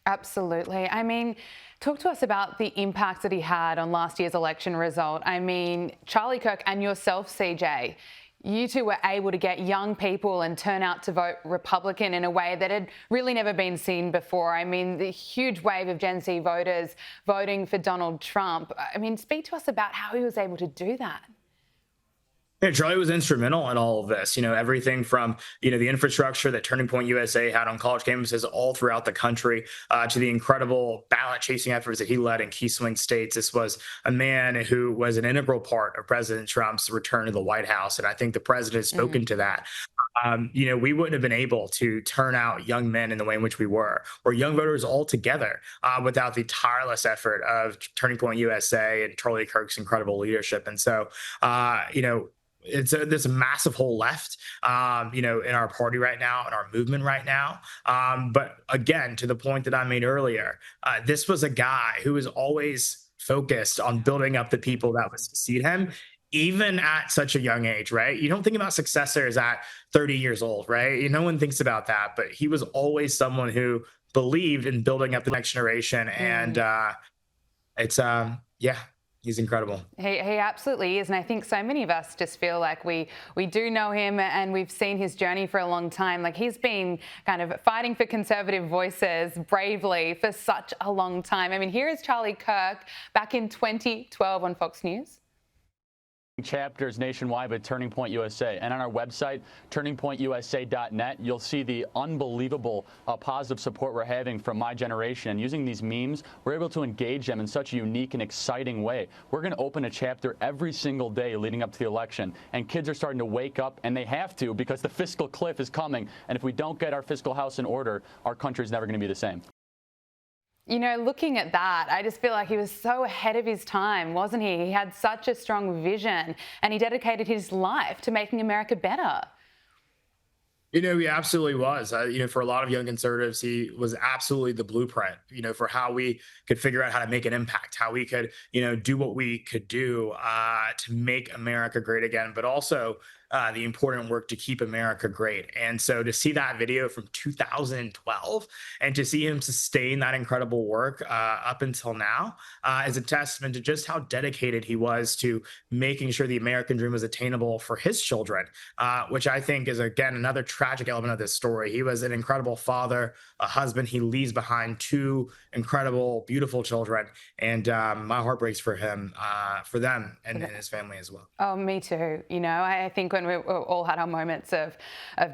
Absolutely. I mean, talk to us about the impact that he had on last year's election result. I mean, Charlie Kirk and yourself, CJ, you two were able to get young people and turn out to vote Republican in a way that had really never been seen before. I mean, the huge wave of Gen Z voters voting for Donald Trump. I mean, speak to us about how he was able to do that. Yeah, Charlie was instrumental in all of this. Everything from the infrastructure that Turning Point USA had on college campuses all throughout the country, to the incredible ballot chasing efforts that he led in key swing states. This was a man who was an integral part of President Trump's return to the White House, and I think the president has spoken to that. We wouldn't have been able to turn out young men in the way in which we were, or young voters altogether, without the tireless effort of Turning Point USA and Charlie Kirk's incredible leadership. And so, there's a massive hole left, in our party right now, in our movement right now. But again, to the point that I made earlier, this was a guy who was always focused on building up the people that would succeed him, even at such a young age, right? You don't think about successors at 30 years old, right? No one thinks about that, but he was always someone who believed in building up the next generation. And yeah. He's incredible. He absolutely is. And I think so many of us just feel like we do know him and we've seen his journey for a long time. Like, he's been kind of fighting for conservative voices bravely for such a long time. I mean, here is Charlie Kirk back in 2012 on Fox News. Chapters nationwide with Turning Point USA, and on our website turningpointusa.net you'll see the unbelievable positive support we're having from my generation. And using these memes, we're able to engage them in such a unique and exciting way. We're going to open a chapter every single day leading up to the election, and kids are starting to wake up, and they have to, because the fiscal cliff is coming, and if we don't get our fiscal house in order, our country is never going to be the same. Looking at that, I just feel like he was so ahead of his time, wasn't he? He had such a strong vision and he dedicated his life to making America better. He absolutely was. For a lot of young conservatives, he was absolutely the blueprint, for how we could figure out how to make an impact, how we could, do what we could do to make America great again, but also the important work to keep America great. And so to see that video from 2012 and to see him sustain that incredible work up until now is a testament to just how dedicated he was to making sure the American dream was attainable for his children, which I think is, again, another tragic element of this story. He was an incredible father, a husband. He leaves behind two incredible, beautiful children. And my heart breaks for him, for them and his family as well. Oh, me too. I think when we all had our moments of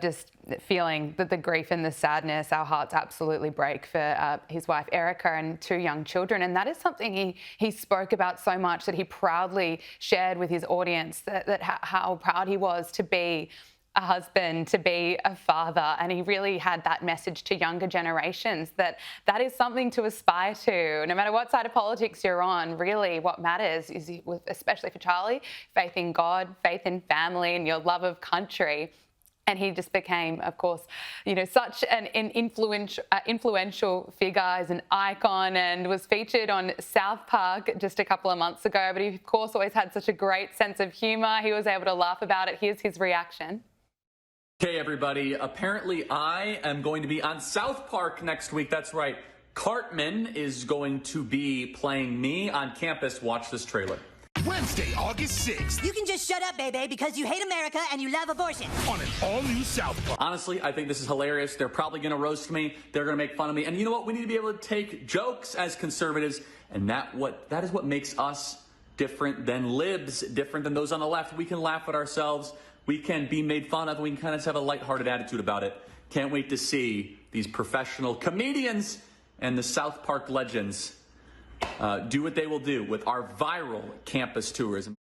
just feeling the grief and the sadness, our hearts absolutely break for his wife Erica and two young children. And that is something he spoke about so much, that he proudly shared with his audience, that how proud he was to be a husband, to be a father. And he really had that message to younger generations that is something to aspire to. No matter what side of politics you're on, really what matters is, especially for Charlie, faith in God, faith in family, and your love of country. And he just became, of course, such an influential figure, as an icon, and was featured on South Park just a couple of months ago. But he, of course, always had such a great sense of humor. He was able to laugh about it. Here's his reaction. Okay, everybody. Apparently, I am going to be on South Park next week. That's right. Cartman is going to be playing me on campus. Watch this trailer. Wednesday, August 6th. You can just shut up, baby, because you hate America and you love abortion. On an all-new South Park. Honestly, I think this is hilarious. They're probably going to roast me. They're going to make fun of me. And you know what? We need to be able to take jokes as conservatives. And that is what makes us different than libs, different than those on the left. We can laugh at ourselves. We can be made fun of. We can kind of have a lighthearted attitude about it. Can't wait to see these professional comedians and the South Park legends do what they will do with our viral campus tourism.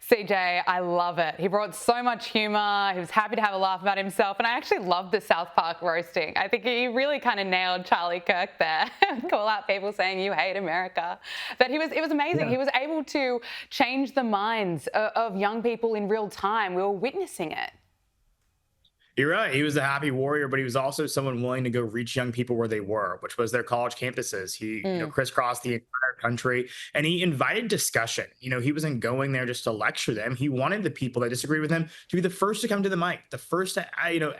CJ, I love it. He brought so much humor. He was happy to have a laugh about himself. And I actually love the South Park roasting. I think he really kind of nailed Charlie Kirk there. Call out people saying you hate America. But it was amazing. Yeah. He was able to change the minds of young people in real time. We were witnessing it. You're right. He was a happy warrior, but he was also someone willing to go reach young people where they were, which was their college campuses. He, crisscrossed the entire country, and he invited discussion. He wasn't going there just to lecture them. He wanted the people that disagree with him to be the first to come to the mic, the first to,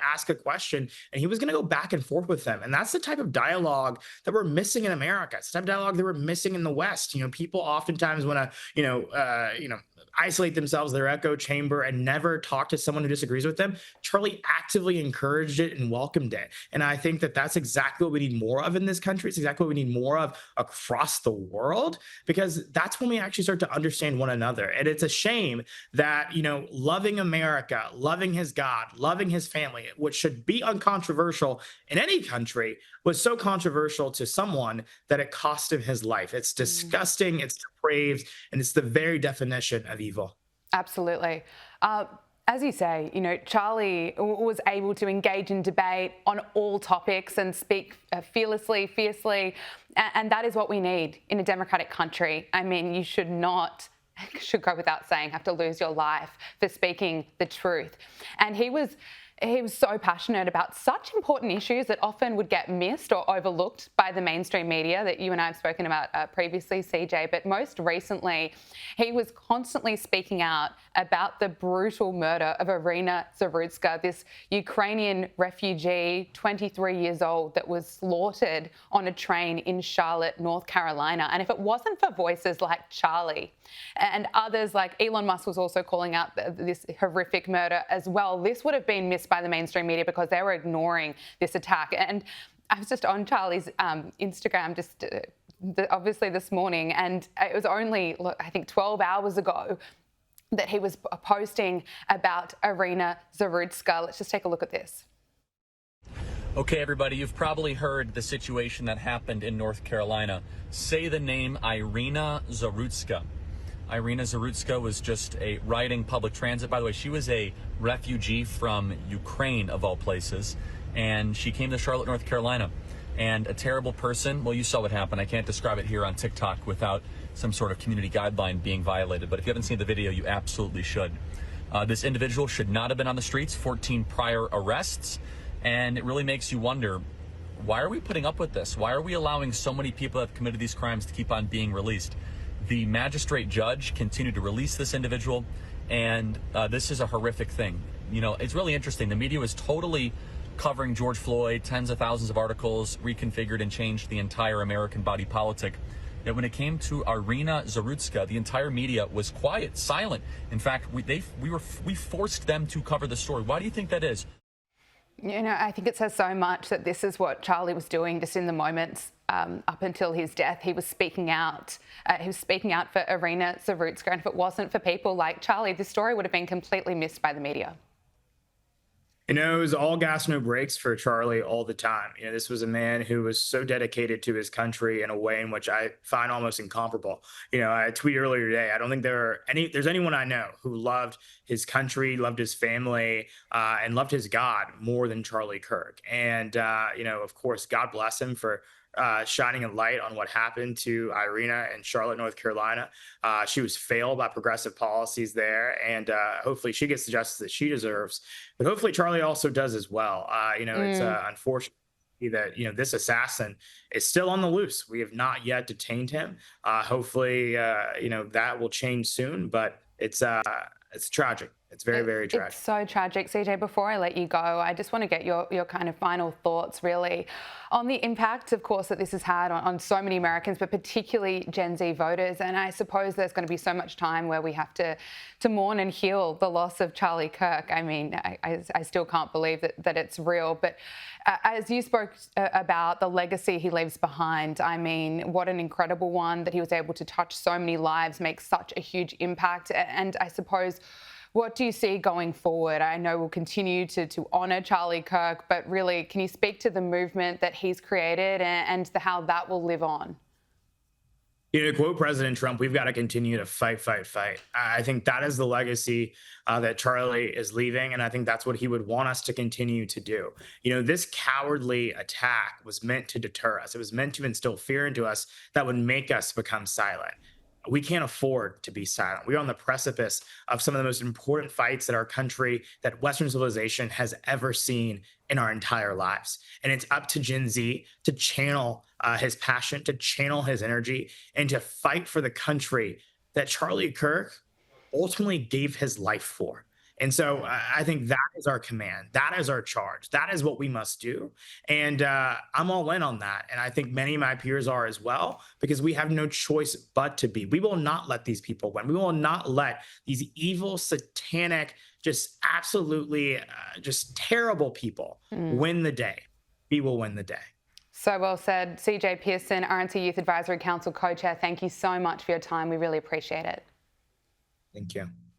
ask a question, and he was going to go back and forth with them. And that's the type of dialogue that we're missing in America. It's the type of dialogue that we're missing in the West. People oftentimes want to, isolate themselves, their echo chamber, and never talk to someone who disagrees with them. Charlie actively encouraged it and welcomed it. And I think that that's exactly what we need more of in this country. It's exactly what we need more of across the world, because that's when we actually start to understand one another. And it's a shame that, loving America, loving his God, loving his family, which should be uncontroversial in any country, was so controversial to someone that it cost him his life. It's disgusting, it's depraved, and it's the very definition of evil. Absolutely. As you say, Charlie was able to engage in debate on all topics and speak fearlessly, fiercely, and that is what we need in a democratic country. I mean, you should go without saying, have to lose your life for speaking the truth. And he was so passionate about such important issues that often would get missed or overlooked by the mainstream media that you and I have spoken about previously, CJ. But most recently, he was constantly speaking out about the brutal murder of Irina Zarutska, this Ukrainian refugee, 23 years old, that was slaughtered on a train in Charlotte, North Carolina. And if it wasn't for voices like Charlie and others, like Elon Musk was also calling out this horrific murder as well, this would have been missed by the mainstream media because they were ignoring this attack. And I was just on Charlie's Instagram obviously this morning, and it was only, I think, 12 hours ago that he was posting about Irina Zarutska. Let's just take a look at this. Okay, everybody, you've probably heard the situation that happened in North Carolina. Say the name Irina Zarutska. Irina Zarutska was just riding public transit. By the way, she was a refugee from Ukraine, of all places, and she came to Charlotte, North Carolina. And a terrible person, well, you saw what happened. I can't describe it here on TikTok without some sort of community guideline being violated. But if you haven't seen the video, you absolutely should. This individual should not have been on the streets, 14 prior arrests. And it really makes you wonder, why are we putting up with this? Why are we allowing so many people that have committed these crimes to keep on being released? The magistrate judge continued to release this individual, and this is a horrific thing. It's really interesting. The media was totally covering George Floyd, tens of thousands of articles, reconfigured and changed the entire American body politic. Yet when it came to Irina Zarutska, the entire media was quiet, silent. In fact, we forced them to cover the story. Why do you think that is? I think it says so much that this is what Charlie was doing just in the moments up until his death. He was speaking out. He was speaking out for Irina Zarutska. And if it wasn't for people like Charlie, this story would have been completely missed by the media. It was all gas, no brakes for Charlie all the time. This was a man who was so dedicated to his country in a way in which I find almost incomparable. I tweeted earlier today, I don't think there's anyone I know who loved his country, loved his family, and loved his God more than Charlie Kirk. And, of course, God bless him for shining a light on what happened to Irina in Charlotte, North Carolina. She was failed by progressive policies there, and hopefully she gets the justice that she deserves. But hopefully Charlie also does as well. It's unfortunate that this assassin is still on the loose. We have not yet detained him. Hopefully, that will change soon. But it's tragic. It's very, very tragic. It's so tragic. CJ, before I let you go, I just want to get your kind of final thoughts, really, on the impact, of course, that this has had on so many Americans, but particularly Gen Z voters. And I suppose there's going to be so much time where we have to mourn and heal the loss of Charlie Kirk. I mean, I still can't believe that it's real. But as you spoke about the legacy he leaves behind, I mean, what an incredible one, that he was able to touch so many lives, make such a huge impact. And I suppose, what do you see going forward? I know we'll continue to honour Charlie Kirk, but really, can you speak to the movement that he's created and how that will live on? To quote President Trump, we've got to continue to fight, fight, fight. I think that is the legacy that Charlie is leaving, and I think that's what he would want us to continue to do. This cowardly attack was meant to deter us. It was meant to instill fear into us that would make us become silent. We can't afford to be silent. We're on the precipice of some of the most important fights that our country, that Western civilization has ever seen in our entire lives. And it's up to Gen Z to channel his passion, to channel his energy, and to fight for the country that Charlie Kirk ultimately gave his life for. And so I think that is our command. That is our charge. That is what we must do. And I'm all in on that. And I think many of my peers are as well, because we have no choice but to be. We will not let these people win. We will not let these evil, satanic, just absolutely just terrible people win the day. We will win the day. So well said. CJ Pearson, RNC Youth Advisory Council co-chair, thank you so much for your time. We really appreciate it. Thank you.